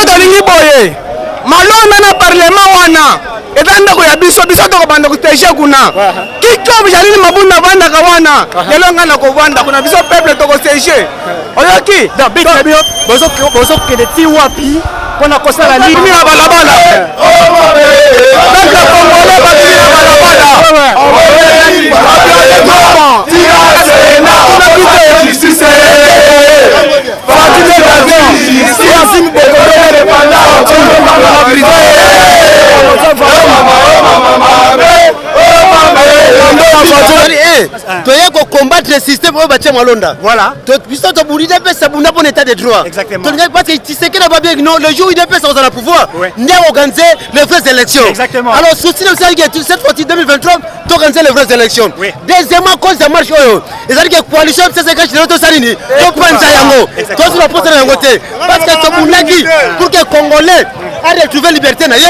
biso tolingi boye malonda na parlement wana eza ndako ya biso tokobanda kuteshe kuna kiko bijalini mabunda vandaka wana lelo nga na kovanda kuna biso peuple tokoseshe oyoki bozokende ti wapi mpona kosala nini na balabala peuple congolais batimi na balabala toye combattre le système oyo batie malonda. Voilà. Biso to boulide pe sabunda pour l'état de droit. Exactement. Parce que tu sais que n'a pas bien non le jour où il est aux la pouvoir, ni organiser les vraies élections. Exactement. Alors souci de ça que cette fois 2023 d'organiser les vraies élections. Oui. Deuxièmement cause de marche oyo. C'est-à-dire que coalition c'est ce que je te salini. To prendre yango. To sur la poste yango te. Parce que to bundaki pour que congolais a retrouvé liberté na ye.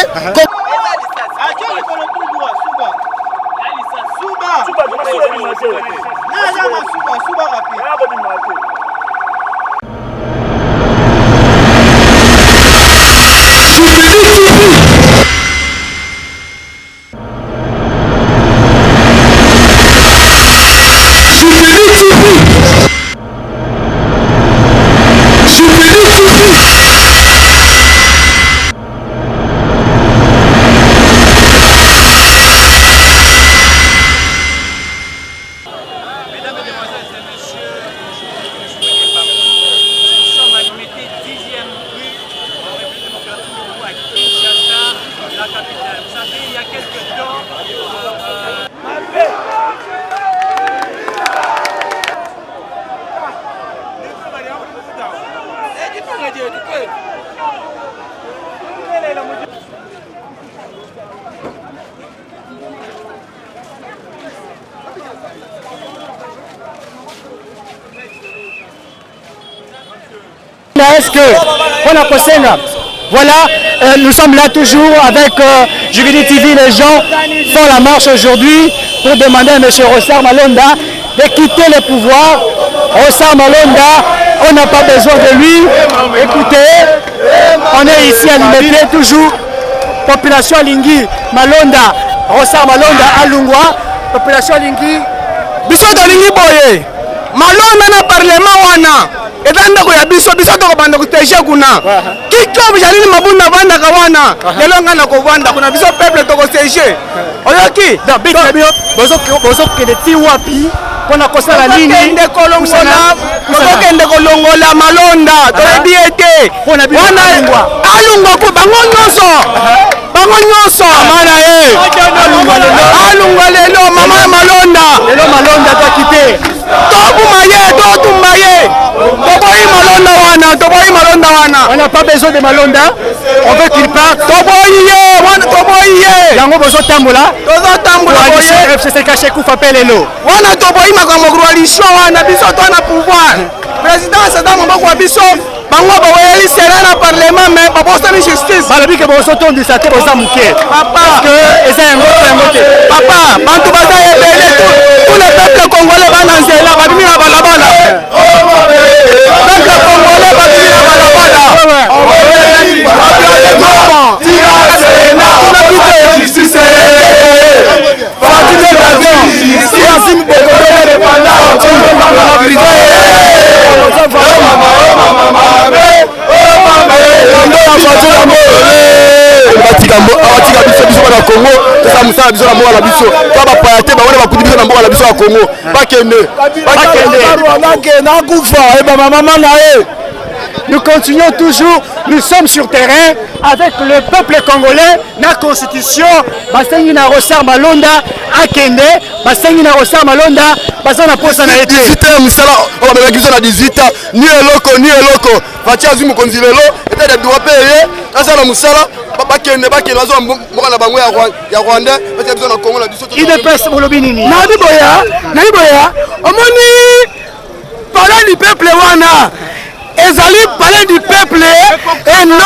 Est-ce que voilà, nous sommes là toujours avec Juveni TV. Les gens font la marche aujourd'hui pour demander à M. Rossard Malonda de quitter le pouvoir. Rossard Malonda, on n'a pas besoin de lui. Écoutez, on est ici à Liberté toujours. Population Lingi Malonda, Rossard Malonda Alungwa, population Lingi. Biso tolingi boye malonda na parlement wana eza ndako ya biso tokobanda kuteshe kuna kiko bijalini mabunda vandaka wana lelo nga na kovanda kuna biso peuple tokoseshe oyoki bozokende ti wapi mpona kosala nini tokende kolongola malonda toyebi ete wana alungwa ko bango nyonso amana ye alungwa lelo mama ya malonda takite tobuma ye totumba ye toboyi malonda wana on n'a pas besoin de malonda, on veut qu'il parte. toboyi ye yango bozotambola boye FCC caché kufa pelelo wana toboyi makambo coalition wana biso twana pouvoir président asada maboko ya biso bango bawoyeli sera na parlement mais babosani justice balobi ke bozotondisa te boza moke parce que eza yango te papa bantu baza ebele tout le peuple congolais bana nzela babimi na balabala peuple congolais babimi na balabala awatika biso na Congo tosa musala biso na mboka na biso to bapaya te bawona bakudi biso na mboka na biso ya Congo bakende nakufa eba mama na ye. Nous continuons toujours, nous sommes sur terrain avec le peuple congolais. La constitution, basengi na Rossard Malonda akende, basengi na Rossard Malonda, basana posa na été. 18h musala, on va mettre na 18h, ni eloko, fatia azu mokonzi lelo, eta de droit payer, asa na musala, bakende bazo mboka na bango ya Rwanda, batia biso na Congo na biso. Il dépasse bolobi nini? Na biboya, omoni parler du peuple wana. Ezali parler du peuple et non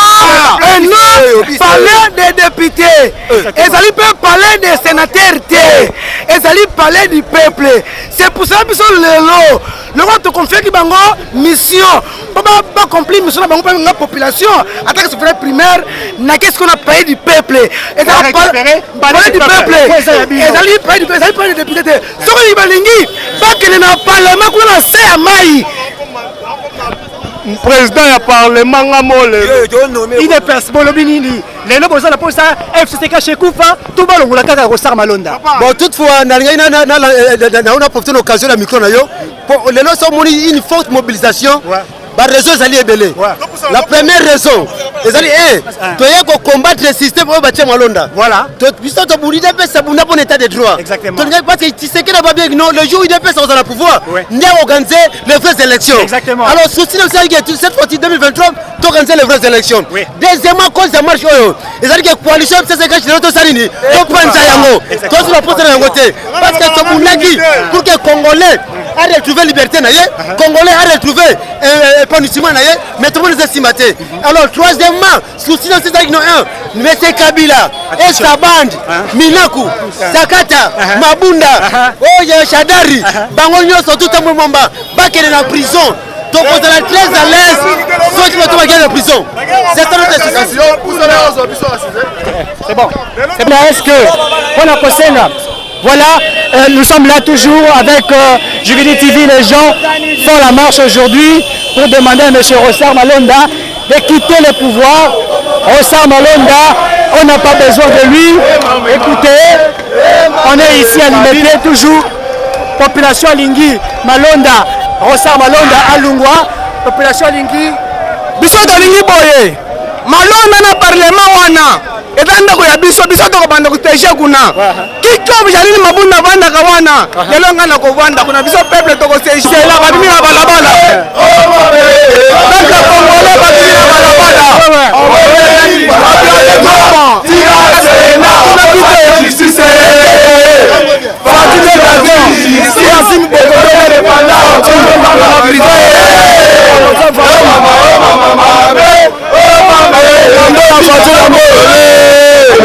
parler des députés. Ezali peut parler des sénateurs. Ezali parler du peuple. C'est pour ça que nous sommes le roi te confie qui bango mission pas compris, monsieur la population, en tant que secrétaire primaire, qu'est-ce qu'on a payé du peuple? Et ça a parlé du peuple. Et ça a payé du peuple, ça a payé des députés. Ce qu'on dit, pas qu'il y a un parlement qu'on a fait à Maï. Président du Parlement, il est personnel. Les noms de la poste FCK chez Koufa, tout le monde a Rossar Malonda. Bon, toutefois, on a profité de l'occasion de la micro. Les noms sont une forte mobilisation. La raison est belée. La première raison, c'est de combattre le système au bâtiment Malonda. Voilà. Tu sais, tu as un bon état de droit. Exactement. Parce que tu sais qu'il n'a pas bien, le jour où il est dans le pouvoir, il a organisé les vraies élections. Exactement. Alors, souci de cette fois 2023, tu organiser les vraies élections. Deuxièmement, quand ça marche, c'est-à-dire que la coalition, c'est ce que je te salini. Tu prends ça yango. Tu la poses dans le côté. Parce que tu pour que les Congolais aient retrouvé la liberté, les Congolais aient retrouvé épanouissement, mais tout le monde est estimaté. Alors, troisièmement, souci de cette élection, M. Kabila et sa bande, Minaku, Sakata, Mabunda, Shadari, Bangolio sont tout en moment, Bakele en prison. Donc on est très à l'aise, ceux qui vont gagner la prison. C'est notre situation. C'est bon. C'est bien, est-ce que on a posé là? Voilà, nous sommes là toujours avec Jubilé TV. Les gens font la marche aujourd'hui pour demander à M. Rossar Malonda de quitter le pouvoir. Rossar Malonda, on n'a pas besoin de lui. Écoutez, on est ici à Limete, toujours. Population Lingui, Malonda, Rossar Malonda, Alungwa, population Lingui. Biso to Lingui boye. Malonda na parlement wana. Etanda ko ya biso to banda ko teje kuna. Kiko bijani mabunda banda kawana. Lelo ngana ko banda kuna biso peuple to ko teje la babimi na balabala. Baka Congolais babimi na balabala.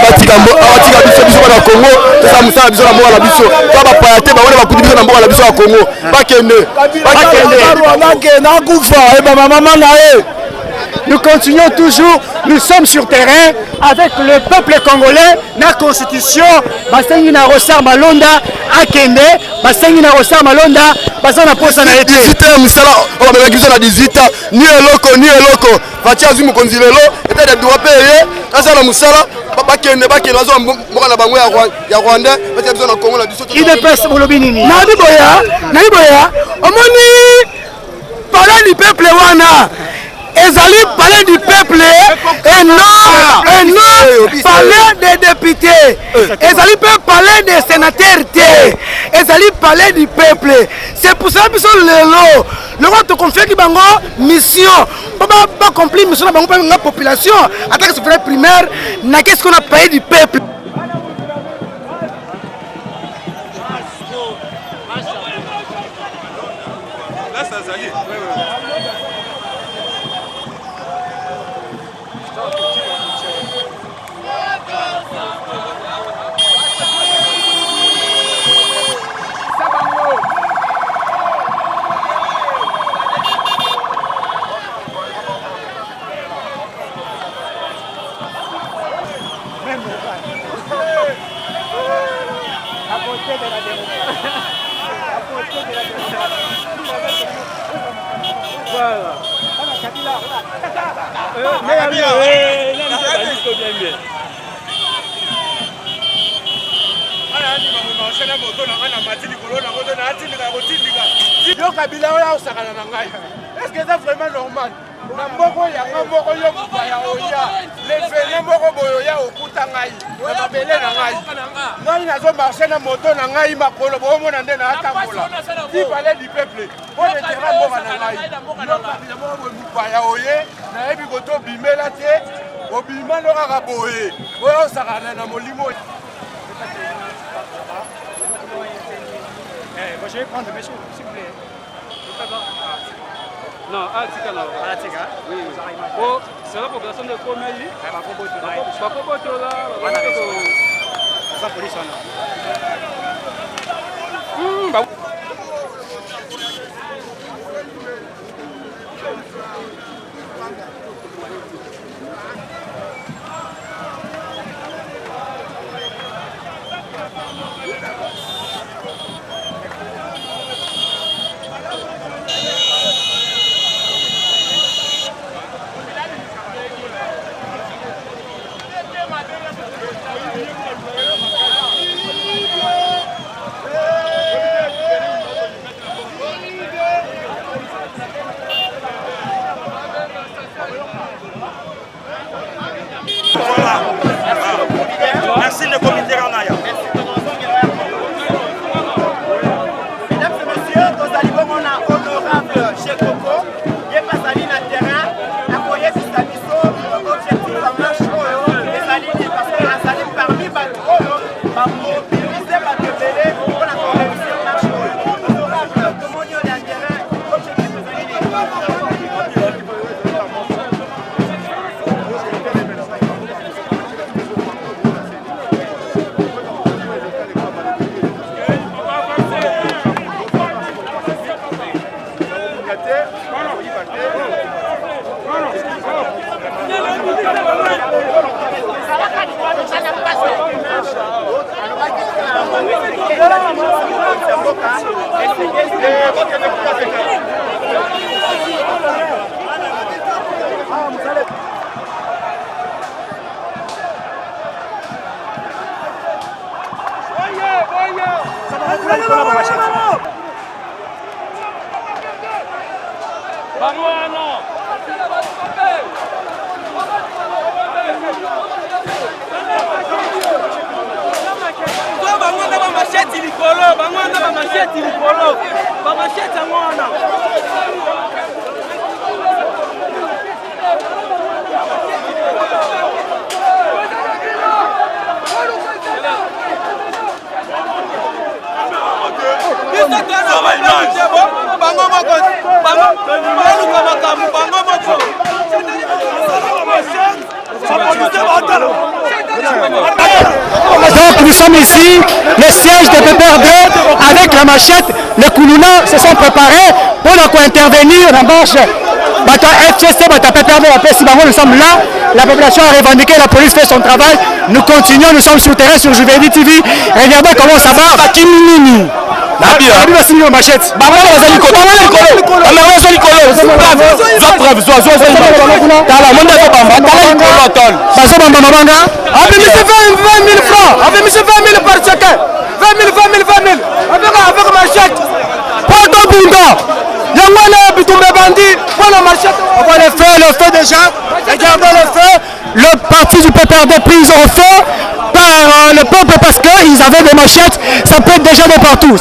abatika biso na Congo toza musala biso na mboka na biso to bapaya te bawona bakuti biso na mboka na biso ya Congo bakende nakufa et maman nae. Nous continuons toujours, nous sommes sur terrain avec le peuple congolais. La constitution, Basengi na Rossar Malonda, Akende, Basengi na Rossar Malonda, Basana Posa na été. 18 ans, Misala, on va mettre à 18 ans, ni eloko, Fatia Zumu Konzilelo, et t'as des droits payés, quand ça la Moussala, Bakende, Nazo, Mokana Bango ya Rwanda, parce qu'il y a besoin de Congo la biso. Il est presse pour le Binini. Naiboya, Omoni, parlant du peuple wana. Ezali parler du peuple et non parler des députés. Ezali peut parler des sénateurs. Ezali parler du peuple. C'est pour ça que nous sommes le roi te confie qui bango mission. Pas compris mission la population. En tant que secrétaire primaire, qu'est-ce qu'on a payé du peuple? Kabila oya osakana na ngai. Est-ce que c'est vraiment normal? Na mboko yanga mboko yo baya oya. Le venin mboko boya okuta ngai. Na mabele na ngai. Ngai nazo marcher na moto na ngai makolo bo mona nde na atambola. Qui parlait du peuple? Bon le terrain mboko na ngai. Na mboko baya oye. Na ebi koto bimela te. Obima no kaka boye. Oya osakana na molimo. Je vais prendre monsieur, s'il vous plaît. Non, Atika là. Atika? Oui. Oh, c'est la population de Komeli. Bakoboto là. Ça police là. Merci le comité Ranaya. Mesdames et messieurs, nous arrivons à honorable chez Coco. Il est passé à terrain, accueillir ce stabilisation, objectif en marche, les alliés, parce que les alliés parmi les mobiliser les belés pour la réussir marche. Honorable, comment on est à terrain, objectif des alliés. Donc nous sommes ici, le siège de PPR2 avec la machette, les Koulouna se sont préparés pour intervenir dans la marche. FCC, PPR2, nous sommes là, la population a revendiqué, la police fait son travail, nous continuons, nous sommes sur terrain sur Juvédi TV, regardez comment ça va, machette. Avec 20 000 par chacun. 20 000 avec machette. Porto Bunda. Yamana Bitumbe Bandi. Voilà machette. On voit le feu déjà. Regardez le feu. Le parti du PPRD pris au feu par le peuple parce qu'ils avaient des machettes. Ça pète déjà de partout.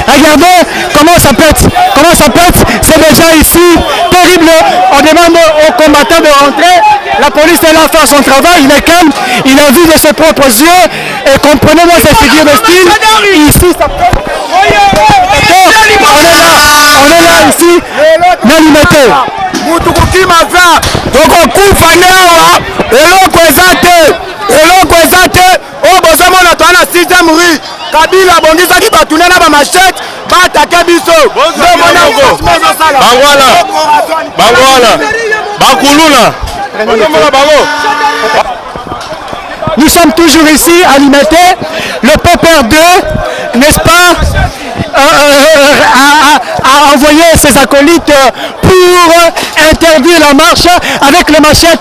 Regardez comment ça pète. C'est déjà ici terrible. On demande aux combattants de rentrer. La police est là à faire son travail. Il est calme. Il a vu de ses propres yeux. Et comprenez-moi cette figure de style. Ici, ça pète. On est là ici. L'alimenter. Mutukuki mafia. Tokokufa newa. Eloko eza te. Oyo bozomona toana 6e rue. Kabila abongisaki bato na bamachete baatake biso. Bangoala. Bakuluna. Nous sommes toujours ici alimentés. Le PPR2, n'est-ce pas, a envoyé ses acolytes pour interdire la marche avec les machettes.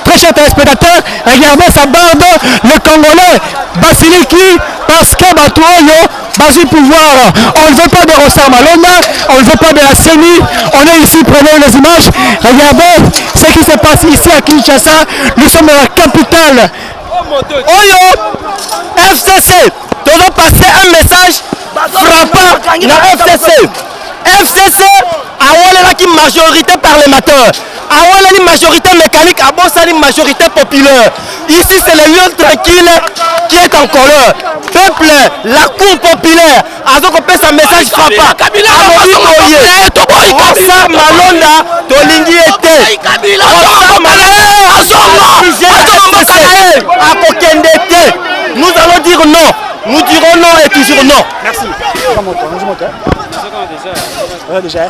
Très chers téléspectateurs, regardez sa bande, le Congolais Basiliki, parce que Batuoyo, Basi pouvoir. On ne veut pas de Rossar Malonda, on ne veut pas de la CENI. On est ici, prenez les images. Regardez ce qui se passe ici à Kinshasa. Nous sommes dans la capitale. Oyo, FCC, tu dois passer un message frappant la FCC. FCC a une majorité parlementaire, a une majorité mécanique, a une majorité populaire. Ici c'est le lieu tranquille qui est en colère. Peuple, la cour populaire, a fait un message frappant. Rossar Malonda, Tolingi était. Nous allons dire non. Nous dirons non et toujours non. Merci. Déjà.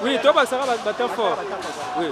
Oui, toi, ça va battre fort. Oui.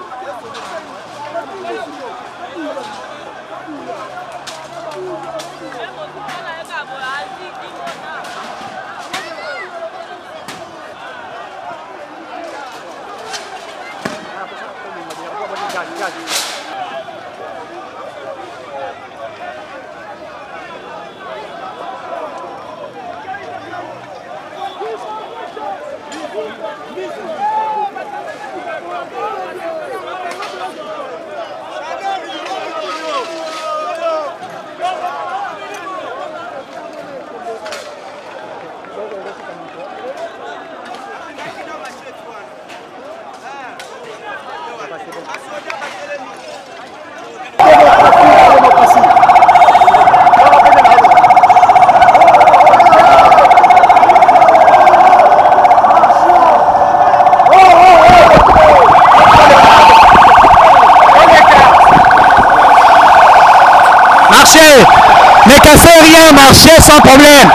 Ne cassez rien, marchez sans problème.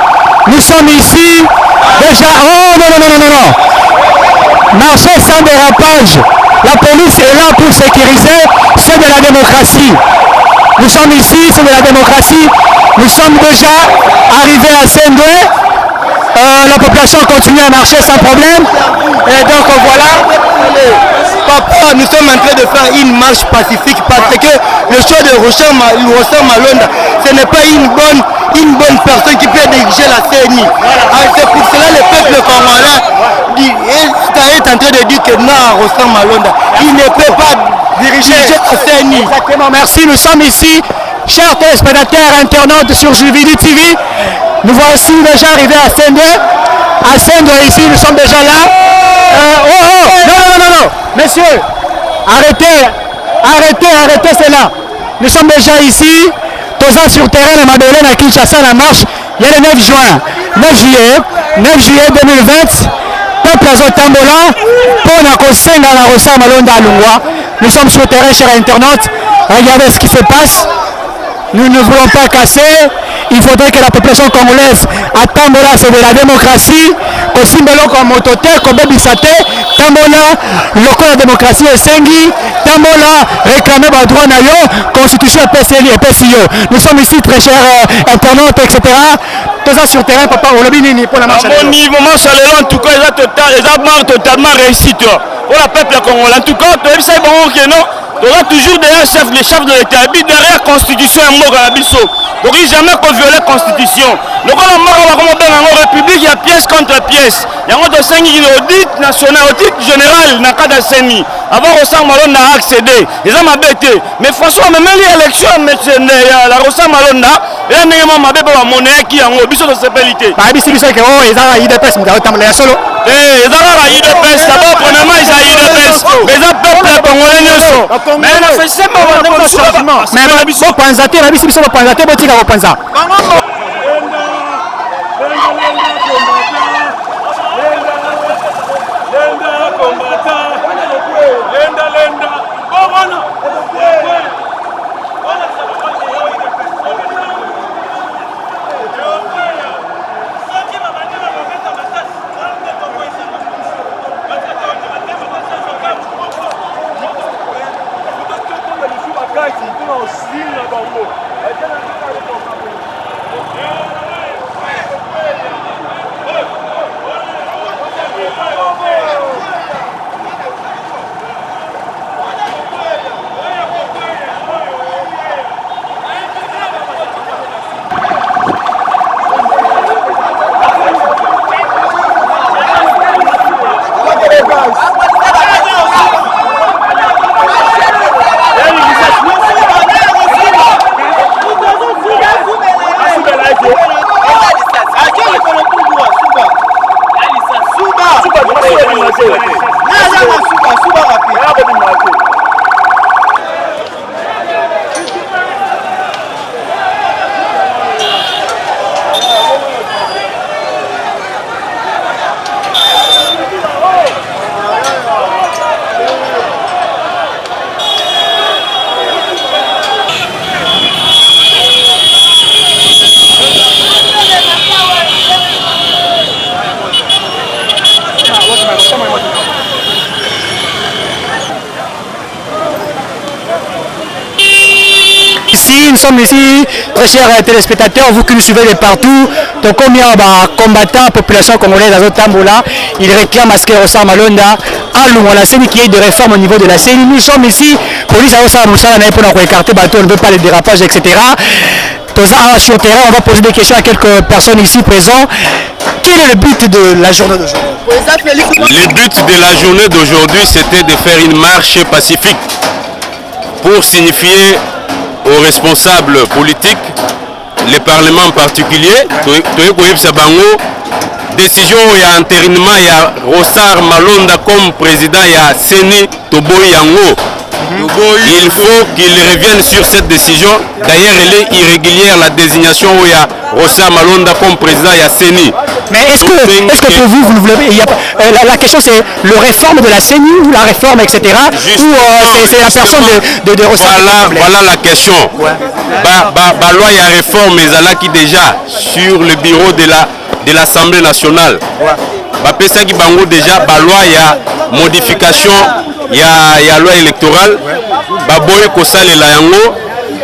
Nous sommes ici déjà. Oh non, non, non, non, non, non. Marchez sans dérapage. La police est là pour sécuriser ceux de la démocratie. Nous sommes ici, ceux de la démocratie. Nous sommes déjà arrivés à Sendwe. La population continue à marcher sans problème. Et donc voilà. Papa, nous sommes en train de faire une marche pacifique parce que le choix de Rossam Malonda, ce n'est pas une bonne personne qui peut diriger la CENI. C'est pour cela que le peuple congolais est en train de dire que non à Rossam Malonda. Il ne peut pas diriger la CENI. Exactement, merci. Nous sommes ici, chers téléspectateurs, internautes sur Juvili TV. Nous voici déjà arrivés à Sendwe. À Sendwe ici, nous sommes déjà là. Non, messieurs, arrêtez cela. Nous sommes déjà ici, tous sur terrain de Madeleine à Kinshasa, la marche. Il y a le 9 juin, 9 juillet 2020. Peuple Azotambola, pour Nakosenga na Rossam Malonda Lungwa. Nous sommes sur terrain, chers internautes. Regardez ce qui se passe. Nous ne voulons pas casser. Il faudrait que la population congolaise Tambola, c'est de la démocratie. Kosimbelo comme motote, comme Bebisate, Tambola, local la démocratie et Sengi, Tambola, réclamer le droit na yo, constitution PCLI et PCO. Nous sommes ici très chers internautes, etc. Tout ça sur terrain, papa, on l'a bien pour la marche. À mon niveau, en tout cas, ils totalement réussi. Pour le peuple congolais, en tout cas, tu sais bon que non. Il y aura toujours derrière le chef de l'État, derrière la constitution et Mogabiso. Il n'y a jamais qu'on viole la constitution. Donc, on a la République, il y a pièce contre pièce. Il y a un audit national, audit général, dans le cas de CENI. Avant, Rossam Malonda a accédé. Ils ont m'abêté. Mais François, même l'élection, la Rossam Malonda, il y a un monnaie qui est en obligation de sécurité. Ils ont IDPS, ils ont ils ont IDPS, d'abord, premièrement, ils ont IDPS. Mais ils ont peuple congolais. Mais on a fait ça, mais on a fait changement. Mais vous pensez, vous pensez, vous pensez. nous sommes ici, très chers téléspectateurs, vous qui nous suivez de partout, donc combien de combattants, population congolaise à Zotambola, ils réclament à ce que Rossar Malonda a la CENI qui est de réforme au niveau de la CENI. Nous sommes ici, police à Rossar Moussala, pour écarter bateau, on ne veut pas les dérapages, etc. Sur le terrain, on va poser des questions à quelques personnes ici présentes. Quel est le but de la journée d'aujourd'hui? Le but de la journée d'aujourd'hui, c'était de faire une marche pacifique pour signifier aux responsables politiques, le Parlement en particulier, décision et entérinement de Rossar Malonda comme président de CENI Toboy Yango. Il faut qu'il revienne sur cette décision. D'ailleurs, elle est irrégulière, la désignation de Rossar Malonda comme président de CENI. Mais est-ce que pour vous, la question c'est le réforme de la CENI ou la réforme, etc. Ou c'est la personne de Rossar? Voilà la question. La loi et la réforme est déjà sur le bureau de l'Assemblée nationale. Bapesa qui bango déjà la loi ya modification ya loi électorale baboy kosale la yango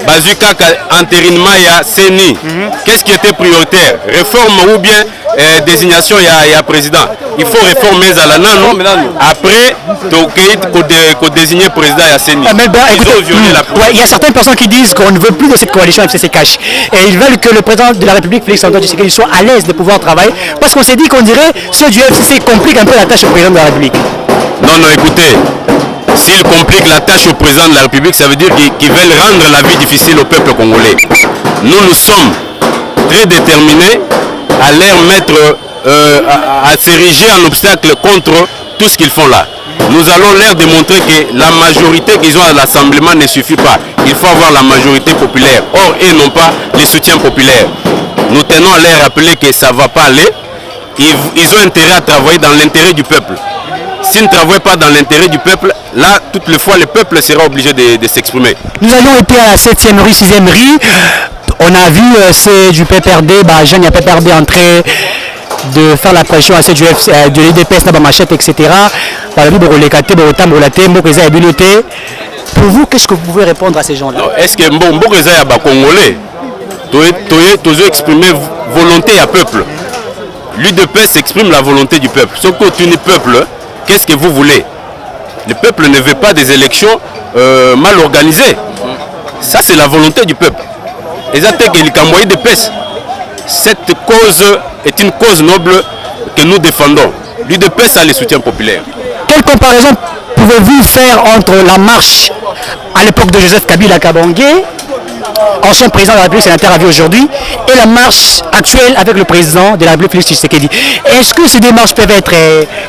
bazuka entérinement ya CENI. Qu'est-ce qui était prioritaire? Réforme ou bien désignation ya président? Il faut réformer à la nano. Après qu'on désigner président ya CENI. Il y a certaines personnes qui disent qu'on ne veut plus de cette coalition FCC-Cash et ils veulent que le président de la République, Félix Antoine Tshisekedi, soit à l'aise de pouvoir travailler parce qu'on s'est dit qu'on dirait ceux du FCC compliquent un peu la tâche au président de la République. Non, écoutez, s'ils compliquent la tâche au président de la République, ça veut dire qu'ils veulent rendre la vie difficile au peuple congolais. Nous sommes très déterminés à leur mettre, à s'ériger en obstacle contre tout ce qu'ils font là. Nous allons leur démontrer que la majorité qu'ils ont à l'Assemblée ne suffit pas. Il faut avoir la majorité populaire. Or, ils n'ont pas les soutiens populaires. Nous tenons à leur rappeler que ça ne va pas aller. Ils ont intérêt à travailler dans l'intérêt du peuple. S'ils ne travaillent pas dans l'intérêt du peuple, là, toutes les fois, le peuple sera obligé de s'exprimer. Nous allons été à la 7e rue, 6e rue. On a vu c'est du PPRD, Jean a PPRD en train de faire la pression à de l'UDPS, machette, etc. Pour vous, qu'est-ce que vous pouvez répondre à ces gens-là? Est-ce que Mboureza y a Congolais, tu as exprimé volonté à peuple. L'UDPS exprime la volonté du peuple. Sauf que tu n'es peuple, qu'est-ce que vous voulez? Le peuple ne veut pas des élections mal organisées. Ça, c'est la volonté du peuple. Cette cause est une cause noble que nous défendons. L'UDPS a les soutiens populaires. Quelle comparaison pouvez-vous faire entre la marche à l'époque de Joseph Kabila Kabange, ancien président de la République, sénateur à vie aujourd'hui, et la marche actuelle avec le président de la République, Félix Tshisekedi? Est-ce que ces démarches peuvent être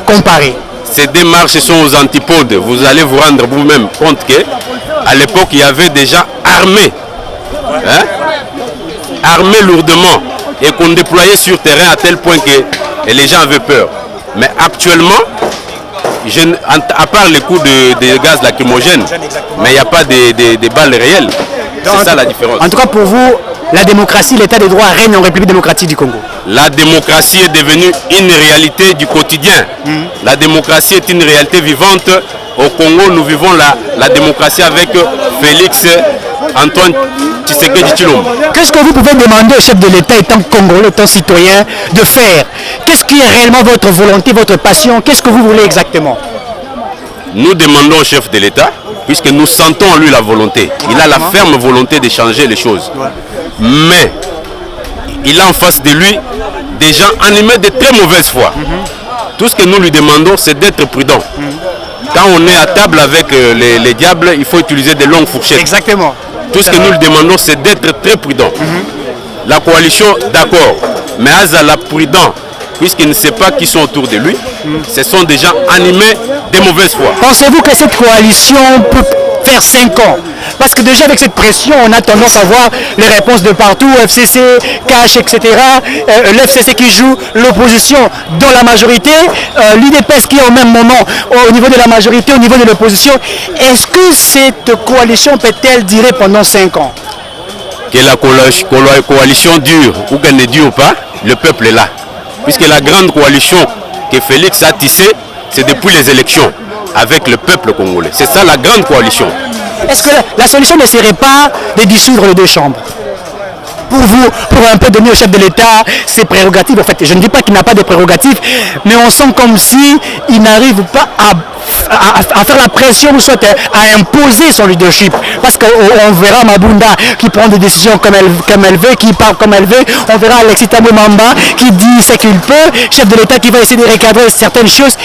comparées? Ces démarches sont aux antipodes. Vous allez vous rendre vous-même compte qu'à l'époque, il y avait déjà armé, armé lourdement, et qu'on déployait sur terrain à tel point que les gens avaient peur. Mais actuellement, à part les coups de gaz lacrymogène, mais il n'y a pas de balles réelles. C'est ça la différence. En tout cas, pour vous, la démocratie, l'état de droit règne en République démocratique du Congo. La démocratie est devenue une réalité du quotidien. La démocratie est une réalité vivante. Au Congo, nous vivons la démocratie avec Félix Antoine Tshisekedi Tshilombo. Qu'est-ce que vous pouvez demander au chef de l'État, étant congolais, étant citoyen, de faire? Qu'est-ce qui est réellement votre volonté, votre passion? Qu'est-ce que vous voulez exactement? Nous demandons au chef de l'État, puisque nous sentons en lui la volonté. Il a la ferme volonté de changer les choses. Mais il a en face de lui des gens animés de très mauvaise foi. Tout ce que nous lui demandons, c'est d'être prudent. Quand on est à table avec les diables, il faut utiliser des longues fourchettes. Exactement. Tout ce que nous lui demandons, c'est d'être très prudent. La coalition, d'accord, mais Azala prudent, puisqu'il ne sait pas qui sont autour de lui. Ce sont des gens animés de mauvaise foi. Pensez-vous que cette coalition peut faire 5 ans? Parce que déjà avec cette pression, on a tendance à voir les réponses de partout, FCC, Cash, etc. L'FCC qui joue l'opposition dans la majorité, l'UDPS qui est au même moment au niveau de la majorité, au niveau de l'opposition. Est-ce que cette coalition peut-elle durer pendant 5 ans? Que la coalition dure ou qu'elle ne dure pas, le peuple est là. Puisque la grande coalition que Félix a tissée, c'est depuis les élections avec le peuple congolais. C'est ça la grande coalition. Est-ce que la solution ne serait pas de dissoudre les deux chambres? Pour vous, pour un peu donner au chef de l'État ses prérogatives. En fait, je ne dis pas qu'il n'a pas de prérogatives, mais on sent comme si il n'arrive pas à faire la pression, ou soit à imposer son leadership. Parce qu'on verra Mabunda qui prend des décisions comme elle veut, qui parle comme elle veut. On verra Alexis Thabo Mbamba qui dit ce qu'il peut, chef de l'État qui va essayer de recadrer certaines choses.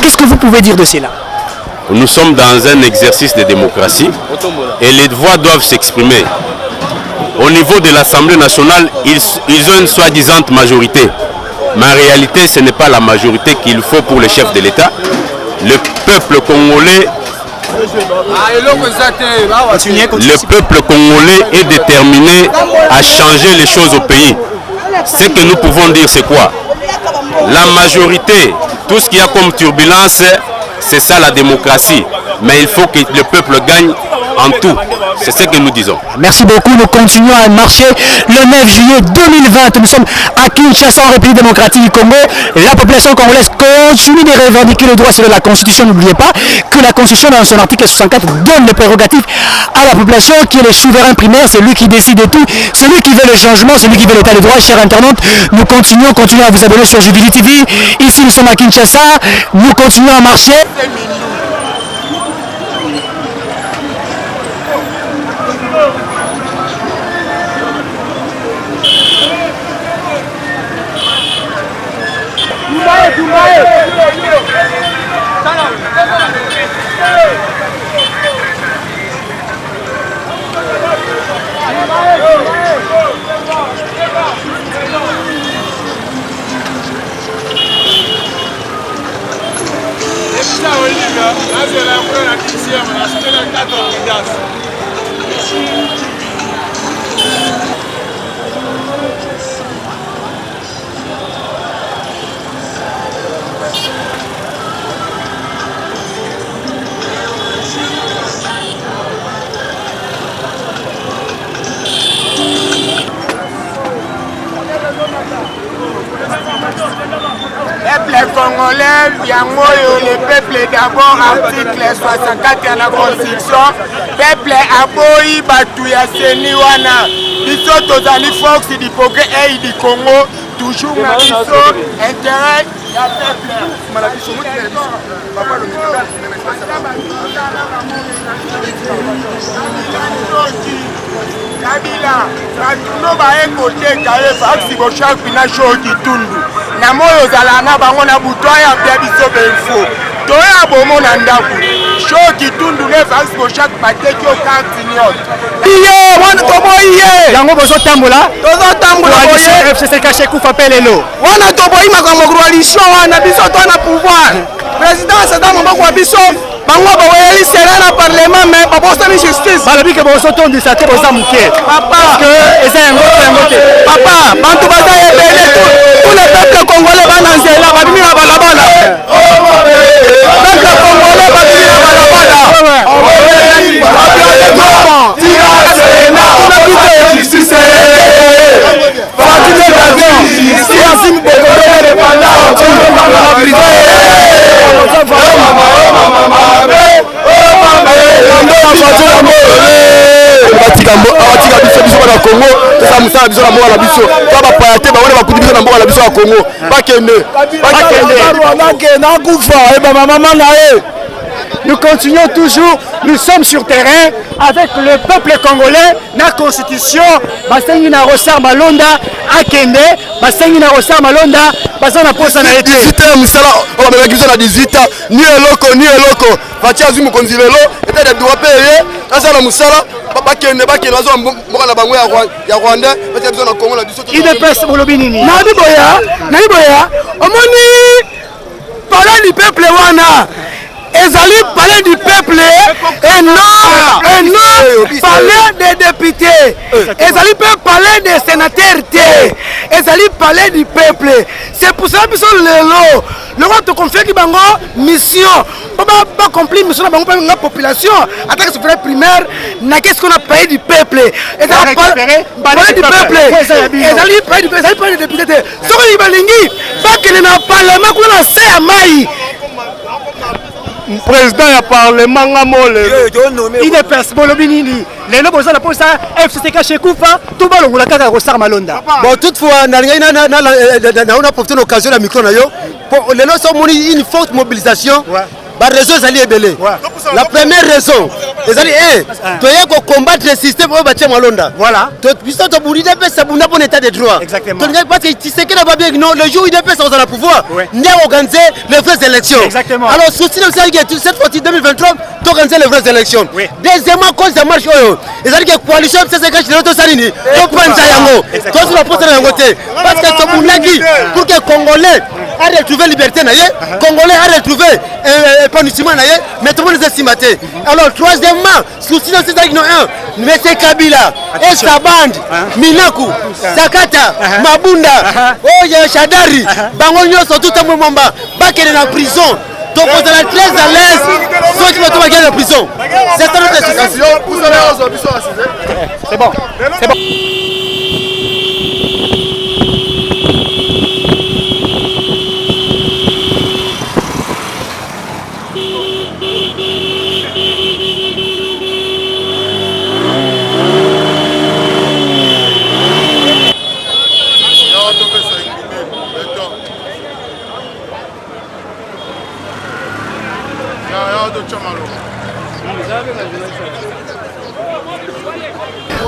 Qu'est-ce que vous pouvez dire de cela? Nous sommes dans un exercice de démocratie et les voix doivent s'exprimer. Au niveau de l'Assemblée nationale, ils ont une soi-disant majorité. Mais en réalité, ce n'est pas la majorité qu'il faut pour le chef de l'État. Le peuple congolais est déterminé à changer les choses au pays. Ce que nous pouvons dire, c'est quoi? La majorité, tout ce qu'il y a comme turbulence, c'est ça la démocratie. Mais il faut que le peuple gagne en tout. C'est ce que nous disons. Merci beaucoup. Nous continuons à marcher le 9 juillet 2020. Nous sommes à Kinshasa, en République démocratique du Congo. La population congolaise continue de revendiquer le droit selon la Constitution. N'oubliez pas que la Constitution, dans son article 64, donne les prérogatives à la population qui est le souverain primaire. C'est lui qui décide de tout. Celui qui veut le changement, celui qui veut l'état de droit. Chers internautes, nous continuons à vous abonner sur Jubilee TV. Ici, nous sommes à Kinshasa. Nous continuons à marcher. Peuple congolais, le peuple d'abord, article 64 de la Constitution, peuple aboyi batu ya seni wana, biso tozali force du progrès et du Congo, toujours na biso intérêt ya peuple. Kabila, batuno baye koteka ye vaksi bochak pina show kitundu. Na moyo zala na bango na butoya bia biso benfo. Toya bomo na ndaku. Show kitundu ne vaksi bochak pateki o carte nyot. Iye, wana toboye. Yango bozo tambola. Tozo tambola boye. FCC caché kufa pelelo. Wana toboyi makambo coalition wana biso to na pouvoir. Président Sadam Mbako biso bango boyeli sera na parlement mais babosa ni justice. Balobi ke bozo tondi sa te boza muke. Papa que eza ngote. Papa, bantu baza ebele tout le peuple congolais bana nzela babimi na balabala. Peuple congolais babimi na balabala. abatika biso bana Congo toza musala biso na mboka na biso to bapaya te bawone bakuti biso na mboka na biso ya Congo bakende nakufa eba mama na ye. Nous continuons toujours, nous sommes sur terrain avec le peuple congolais, la constitution, basengi na Rosar Malonda, Akende, basengi na Rosar Malonda, basana posa na été. 18 ans musala, on va mettre na 18 ans, ni eloko, fatia azu mokonzi lelo, était de droit payé, asa na musala, bakende bazo mboka na bango ya Rwanda, fatia biso na Congo na biso. IDPS bolobi nini? Na biboya, omoni parole du peuple wana. Ezali parler du peuple et non parler des députés. Ezali peut parler des sénateurs. Ezali parler du peuple. C'est pour ça que le roi te confie que bango mission. Pas accompli mission bango pour la population. Attaque ce vrai primaire. Qu'est-ce qu'on a payé du peuple? Ezali parler du peuple. Ezali parler du peuple. Ezali parler des députés. Ce qu'on y balingi, pas que le parlement qu'on a fait à Maï. président ya parlement ngamole IDPS bolobi nini lelo bozala posa FCC chez Koufa tout balongola kaka Rossard Malonda. Bon toutefois na profité l'occasion la micro na yo pour lelo so moni une forte mobilisation. Par raison zali ebele. La première raison, les alliés tu as combattre le système au bâtiment Malonda. Voilà. Tu puisses te bourrer des ça pour un état de droit. Exactement. Parce que tu sais que là-bas bien non le jour où il est on a pouvoir ni organiser les vraies élections. Exactement. Alors souci de ça cette fois 2023 d'organiser les vraies élections. Deuxièmement cause de marche les alliés coalition c'est ce que je te salini. Donc pensa yango. Toi tu la poser yango té parce que tu boulagi pour que Congolais a retrouvé liberté na ye, Congolais a retrouvé épanouissement na ye, mais tout le monde est estimaté. Alors troisièmement, souci dans ces alignements M. Kabila et sa bande, Minaku, Sakata, Mabunda, Shadari, Bango Nyonso tout un moment bakele na prison. Donc on est très à l'aise, ceux qui vont gagner la prison. C'est ça notre situation. C'est bon. C'est bon.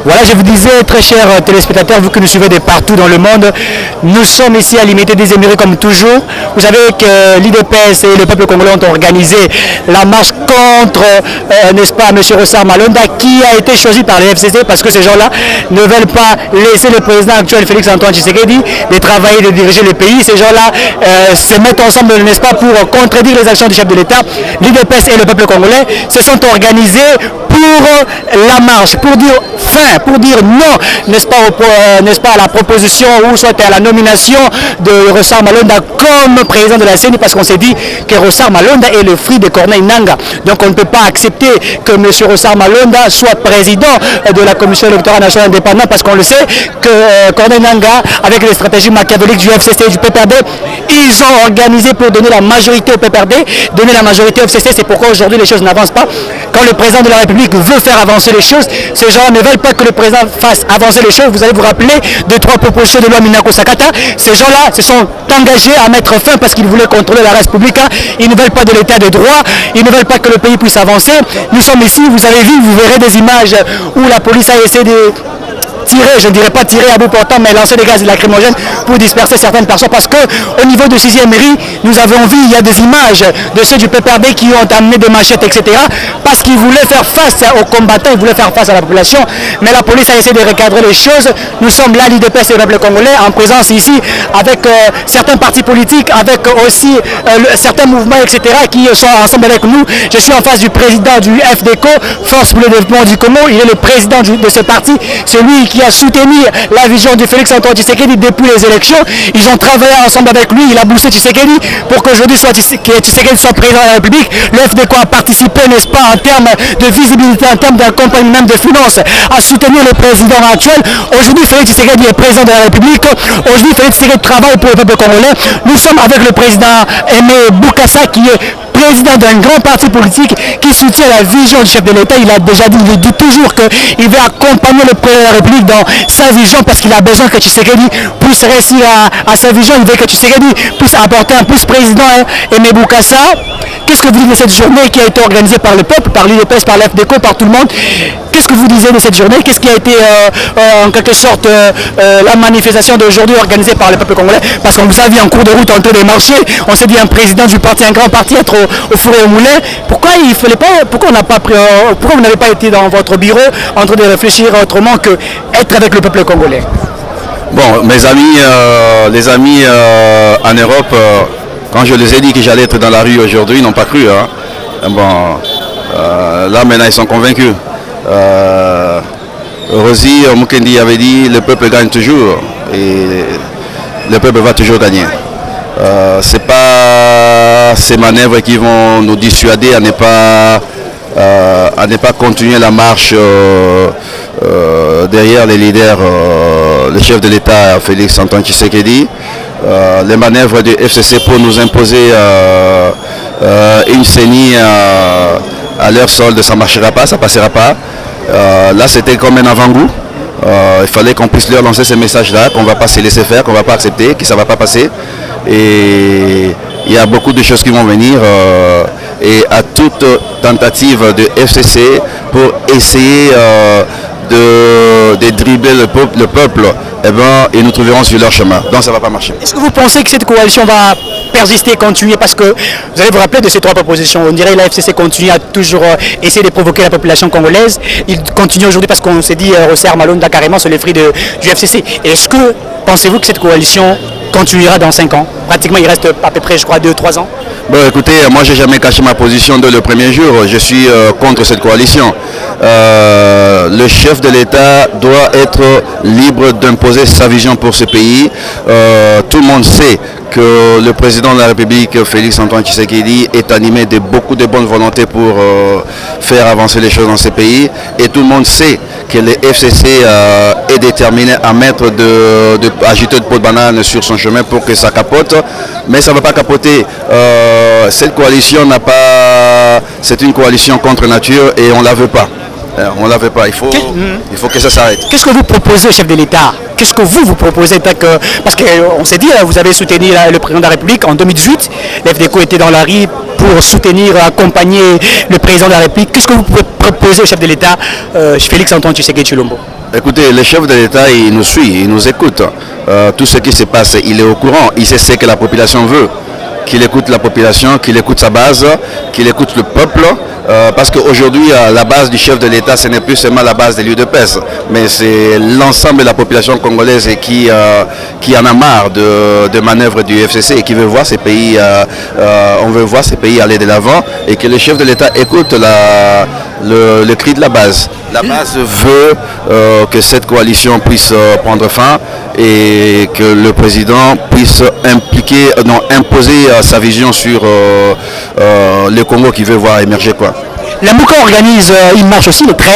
Voilà, je vous disais, très chers téléspectateurs, vous que nous suivez de partout dans le monde, nous sommes ici à l'Imité des Émirats comme toujours. Vous savez que l'IDPS et le peuple congolais ont organisé la marche contre, n'est-ce pas, M. Rossard Malonda, qui a été choisi par les FCC parce que ces gens-là ne veulent pas laisser le président actuel Félix Antoine Tshisekedi de travailler, de diriger le pays. Ces gens-là se mettent ensemble, n'est-ce pas, pour contredire les actions du chef de l'État. L'IDPS et le peuple congolais se sont organisés pour la marche, pour dire fin, pour dire non, n'est-ce pas, à la proposition ou soit à la nomination de Rossard Malonda comme président de la CENI, parce qu'on s'est dit que Rossard Malonda est le fruit de Corneille Nangaa. Donc on ne peut pas accepter que M. Rossard Malonda soit président de la Commission électorale nationale indépendante, parce qu'on le sait que Corneille Nangaa, avec les stratégies machiavéliques du FCC et du PPRD, ils ont organisé pour donner la majorité au PPRD, donner la majorité au FCC. C'est pourquoi aujourd'hui les choses n'avancent pas. Quand le président de la République veut faire avancer les choses, ces gens ne veulent pas que le président fasse avancer les choses. Vous allez vous rappeler de 3 propositions de loi Minaku Sakata. Ces gens-là se sont engagés à mettre fin parce qu'ils voulaient contrôler la République. Ils ne veulent pas de l'état de droit. Ils ne veulent pas que le pays puisse avancer. Nous sommes ici, vous avez vu, vous verrez des images où la police a essayé de tirer, je ne dirais pas tirer à bout portant, mais lancer des gaz lacrymogènes pour disperser certaines personnes, parce que au niveau de 6e mairie, nous avons vu, il y a des images de ceux du PPRD qui ont amené des machettes, etc., parce qu'ils voulaient faire face aux combattants, ils voulaient faire face à la population, mais la police a essayé de recadrer les choses. Nous sommes là, l'IDPS et le peuple congolais, en présence ici, avec certains partis politiques, avec aussi certains mouvements, etc., qui sont ensemble avec nous. Je suis en face du président du FDCO, Force pour le développement du Congo. Il est le président de ce parti, c'est lui qui a soutenu la vision de Félix Antoine Tshisekedi depuis les élections. Ils ont travaillé ensemble avec lui, il a boosté Tshisekedi pour qu'aujourd'hui Tshisekedi soit président de la République. Le FDCO a participé, n'est-ce pas, en termes de visibilité, en termes d'accompagnement, même de finances, à soutenir le président actuel. Aujourd'hui, Félix Tshisekedi est président de la République. Aujourd'hui, Félix Tshisekedi travaille pour le peuple congolais. Nous sommes avec le président Aimé Boukassa, qui est président d'un grand parti politique qui soutient la vision du chef de l'État. Il a déjà dit, il dit toujours qu'il veut accompagner le président de la République dans sa vision, parce qu'il a besoin que Tshisekedi puisse réussir à sa vision. Il veut que Tshisekedi puisse apporter un plus président. Aimé Boukassa, qu'est-ce que vous dites de cette journée qui a été organisée par le peuple, par l'UDPS, par l'FDCO, par tout le monde? Qu'est-ce que vous disiez de cette journée? Qu'est-ce qui a été en quelque sorte la manifestation d'aujourd'hui organisée par le peuple congolais? Parce qu'on vous a vu en cours de route en train de marcher, on s'est dit un président du parti, un grand parti, être au four et au moulin. Pourquoi il fallait pas, pourquoi vous n'avez pas été dans votre bureau en train de réfléchir autrement que être avec le peuple congolais? Bon, mes amis, les amis en Europe, quand je les ai dit que j'allais être dans la rue aujourd'hui, ils n'ont pas cru. Hein. Bon, là maintenant ils sont convaincus. Rosie Mukendi avait dit le peuple gagne toujours et le peuple va toujours gagner. C'est pas ces manœuvres qui vont nous dissuader à ne pas continuer la marche derrière les leaders, le chef de l'État Félix Antoine Tshisekedi. Les manœuvres du FCC pour nous imposer une CENI à leur solde, ça ne marchera pas, ça ne passera pas. Là, c'était comme un avant-goût. Il fallait qu'on puisse leur lancer ce message-là, qu'on ne va pas se laisser faire, qu'on ne va pas accepter, que ça ne va pas passer. Et il y a beaucoup de choses qui vont venir. Et à toute tentative de FCC pour essayer de dribbler le peuple, eh ben, ils nous trouveront sur leur chemin. Donc ça ne va pas marcher. Est-ce que vous pensez que cette coalition va persister, continuer? Parce que vous allez vous rappeler de ces trois propositions. On dirait que la FCC continue à toujours essayer de provoquer la population congolaise. Il continue aujourd'hui parce qu'on s'est dit Rossard Malonda carrément sur les fruits du FCC. Est-ce que pensez-vous que cette coalition continuera dans 5 ans? Pratiquement, il reste à peu près, je crois, 2-3 ans. Bon, écoutez, moi, j'ai jamais caché ma position dès le premier jour. Je suis contre cette coalition. Le chef de l'État doit être libre d'imposer sa vision pour ce pays. Tout le monde sait que le président de la République, Félix Antoine Tshisekedi, est animé de beaucoup de bonne volonté pour faire avancer les choses dans ce pays. Et tout le monde sait que le FCC est déterminé à mettre agiter de peau de banane sur son chemin pour que ça capote. Mais ça ne va pas capoter. Cette coalition n'a pas... C'est une coalition contre nature et on ne la veut pas. On ne la veut pas. Il faut que ça s'arrête. Qu'est-ce que vous proposez au chef de l'État? Qu'est-ce que vous proposez? Parce qu'on s'est dit, vous avez soutenu le président de la République en 2018. L'FDECO était dans la rue pour soutenir, accompagner le président de la République. Qu'est-ce que vous pouvez proposer au chef de l'État, Félix Antoine Tshisekedi Tshilombo? Écoutez, le chef de l'État, il nous suit, il nous écoute. Tout ce qui se passe, il est au courant. Il sait ce que la population veut. Qu'il écoute la population, qu'il écoute sa base, qu'il écoute le peuple. Parce qu'aujourd'hui, la base du chef de l'État, ce n'est plus seulement la base des lieux de paix, mais c'est l'ensemble de la population congolaise qui en a marre de manœuvres du FCC et qui veut voir ces pays, on veut voir ces pays aller de l'avant et que le chef de l'État écoute le cri de la base. La base veut que cette coalition puisse prendre fin et que le président puisse imposer sa vision sur le Congo qu'il veut voir émerger, quoi. La MOUCA organise une marche aussi le 13